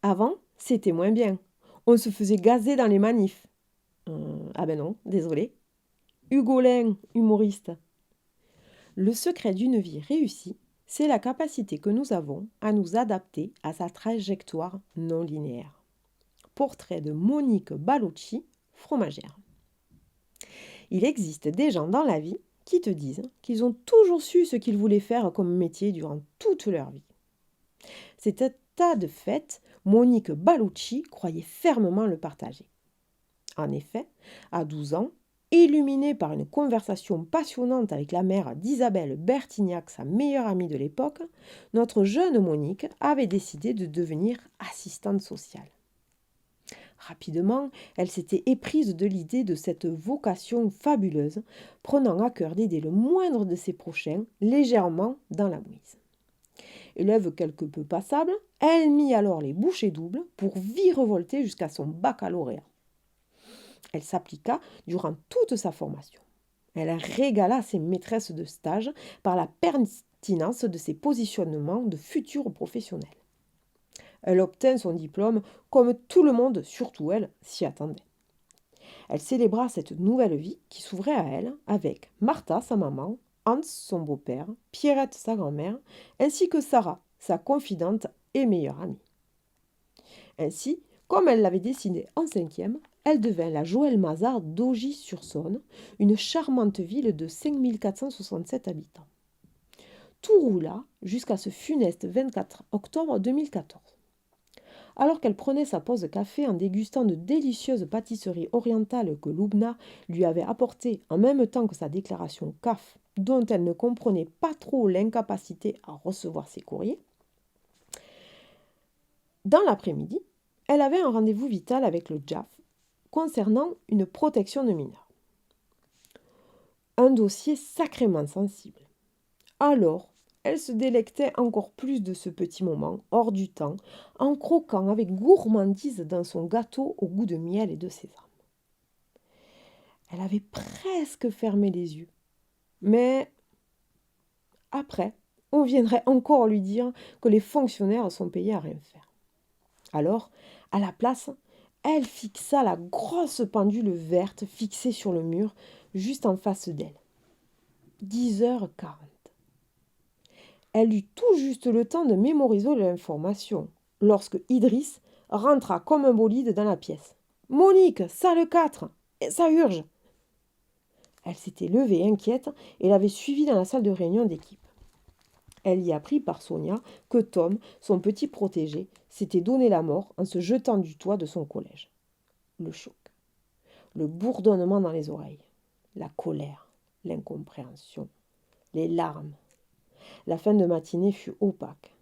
Avant, c'était moins bien. On se faisait gazer dans les manifs. Ah ben non, désolé. Hugolin, humoriste. Le secret d'une vie réussie, c'est la capacité que nous avons à nous adapter à sa trajectoire non linéaire. Portrait de Monique Ballucci, fromagère. Il existe des gens dans la vie qui te disent qu'ils ont toujours su ce qu'ils voulaient faire comme métier durant toute leur vie. C'est un tas de fait, Monique Ballucci croyait fermement le partager. En effet, à 12 ans, illuminée par une conversation passionnante avec la mère d'Isabelle Bertignac, sa meilleure amie de l'époque, notre jeune Monique avait décidé de devenir assistante sociale. Rapidement, elle s'était éprise de l'idée de cette vocation fabuleuse, prenant à cœur d'aider le moindre de ses prochains légèrement dans la mouise. Élève quelque peu passable, elle mit alors les bouchées doubles pour virevolter jusqu'à son baccalauréat. Elle s'appliqua durant toute sa formation. Elle régala ses maîtresses de stage par la pertinence de ses positionnements de futurs professionnels. Elle obtint son diplôme comme tout le monde, surtout elle, s'y attendait. Elle célébra cette nouvelle vie qui s'ouvrait à elle avec Martha, sa maman, Hans, son beau-père, Pierrette, sa grand-mère, ainsi que Sarah, sa confidente et meilleure amie. Ainsi, comme elle l'avait décidé en 5e, elle devint la Joëlle Mazar d'Augy-sur-Saône, une charmante ville de 5467 habitants. Tout roula jusqu'à ce funeste 24 octobre 2014. Alors qu'elle prenait sa pause café en dégustant de délicieuses pâtisseries orientales que Loubna lui avait apportées en même temps que sa déclaration CAF, dont elle ne comprenait pas trop l'incapacité à recevoir ses courriers, dans l'après-midi, elle avait un rendez-vous vital avec le JAF concernant une protection de mineurs. Un dossier sacrément sensible. Alors, elle se délectait encore plus de ce petit moment, hors du temps, en croquant avec gourmandise dans son gâteau au goût de miel et de sésame. Elle avait presque fermé les yeux. Mais après, on viendrait encore lui dire que les fonctionnaires sont payés à rien faire. Alors, à la place, elle fixa la grosse pendule verte fixée sur le mur, juste en face d'elle. 10h40. Elle eut tout juste le temps de mémoriser l'information, lorsque Idriss rentra comme un bolide dans la pièce. « Monique, salle 4, ça urge !» Elle s'était levée inquiète et l'avait suivi dans la salle de réunion d'équipe. Elle y apprit par Sonia que Tom, son petit protégé, s'était donné la mort en se jetant du toit de son collège. Le choc, le bourdonnement dans les oreilles, la colère, l'incompréhension, les larmes. La fin de matinée fut opaque.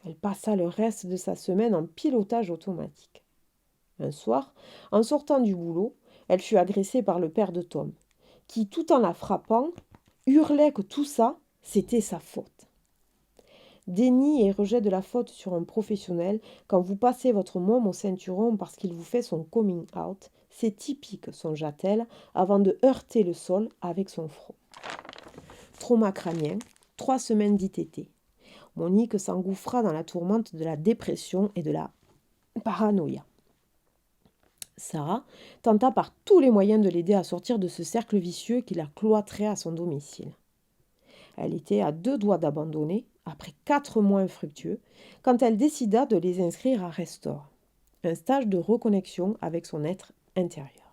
Elle passa le reste de sa semaine en pilotage automatique. Un soir, en sortant du boulot, elle fut agressée par le père de Tom, qui, tout en la frappant, hurlait que tout ça, c'était sa faute. Déni et rejet de la faute sur un professionnel quand vous passez votre môme au ceinturon parce qu'il vous fait son coming out, c'est typique, songea-t-elle, avant de heurter le sol avec son front. Trauma crânien, 3 semaines d'ITT. Monique s'engouffra dans la tourmente de la dépression et de la paranoïa. Sarah tenta par tous les moyens de l'aider à sortir de ce cercle vicieux qui la cloîtrait à son domicile. Elle était à 2 doigts d'abandonner, après 4 mois infructueux, quand elle décida de les inscrire à Restore, un stage de reconnexion avec son être intérieur.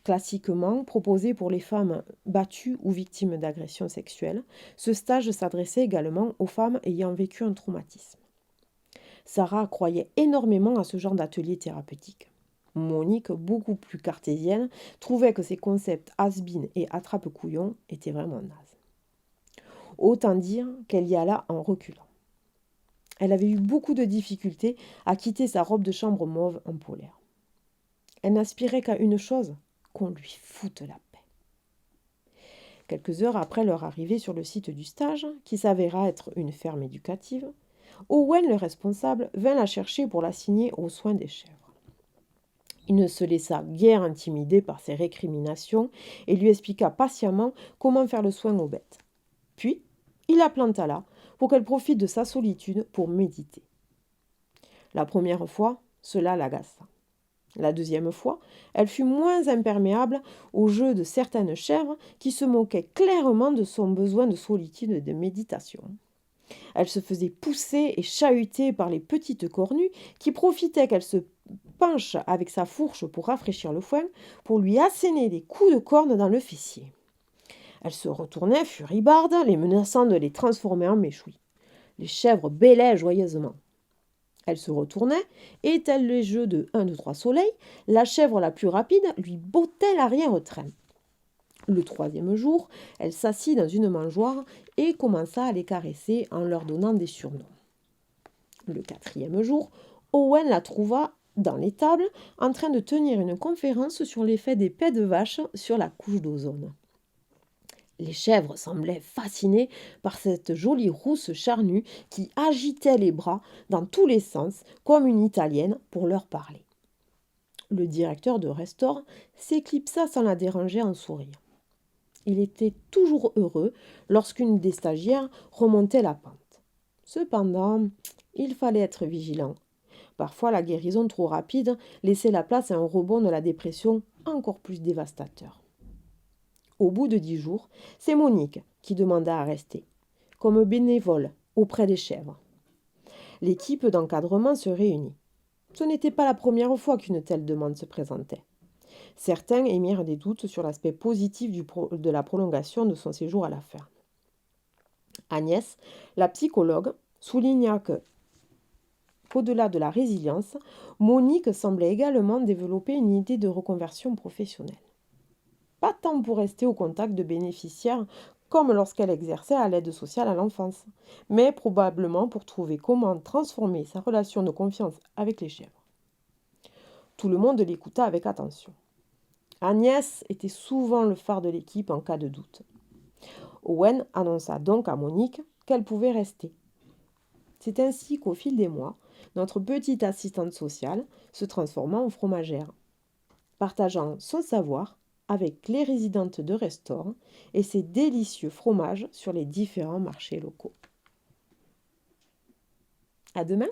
Classiquement proposé pour les femmes battues ou victimes d'agressions sexuelles, ce stage s'adressait également aux femmes ayant vécu un traumatisme. Sarah croyait énormément à ce genre d'atelier thérapeutique. Monique, beaucoup plus cartésienne, trouvait que ces concepts has-been et attrape-couillon étaient vraiment nazes. Autant dire qu'elle y alla en reculant. Elle avait eu beaucoup de difficultés à quitter sa robe de chambre mauve en polaire. Elle n'aspirait qu'à une chose, qu'on lui foute la paix. Quelques heures après leur arrivée sur le site du stage, qui s'avéra être une ferme éducative, Owen, le responsable, vint la chercher pour l'assigner aux soins des chèvres. Il ne se laissa guère intimider par ses récriminations et lui expliqua patiemment comment faire le soin aux bêtes. Puis, il la planta là pour qu'elle profite de sa solitude pour méditer. La première fois, cela l'agaça. La deuxième fois, elle fut moins imperméable au jeu de certaines chèvres qui se moquaient clairement de son besoin de solitude et de méditation. Elle se faisait pousser et chahuter par les petites cornues qui profitaient qu'elle se penche avec sa fourche pour rafraîchir le foin, pour lui asséner des coups de corne dans le fessier. Elle se retournait furibarde, les menaçant de les transformer en méchouis. Les chèvres bêlaient joyeusement. Elle se retournait, et tel les jeux de 1, 2, 3 soleil, la chèvre la plus rapide lui bottait l'arrière-train. Le troisième jour, elle s'assit dans une mangeoire et commença à les caresser en leur donnant des surnoms. Le quatrième jour, Owen la trouva dans l'étable en train de tenir une conférence sur l'effet des pets de vache sur la couche d'ozone. Les chèvres semblaient fascinées par cette jolie rousse charnue qui agitait les bras dans tous les sens comme une italienne pour leur parler. Le directeur de restaurant s'éclipsa sans la déranger en souriant. Il était toujours heureux lorsqu'une des stagiaires remontait la pente. Cependant, il fallait être vigilant. Parfois, la guérison trop rapide laissait la place à un rebond de la dépression encore plus dévastateur. Au bout de 10 jours, c'est Monique qui demanda à rester, comme bénévole auprès des chèvres. L'équipe d'encadrement se réunit. Ce n'était pas la première fois qu'une telle demande se présentait. Certains émirent des doutes sur l'aspect positif de la prolongation de son séjour à la ferme. Agnès, la psychologue, souligna qu'au-delà de la résilience, Monique semblait également développer une idée de reconversion professionnelle. Pas tant pour rester au contact de bénéficiaires comme lorsqu'elle exerçait à l'aide sociale à l'enfance, mais probablement pour trouver comment transformer sa relation de confiance avec les chèvres. Tout le monde l'écouta avec attention. Agnès était souvent le phare de l'équipe en cas de doute. Owen annonça donc à Monique qu'elle pouvait rester. C'est ainsi qu'au fil des mois, notre petite assistante sociale se transforma en fromagère, partageant son savoir avec les résidentes de restaurant et ses délicieux fromages sur les différents marchés locaux. À demain!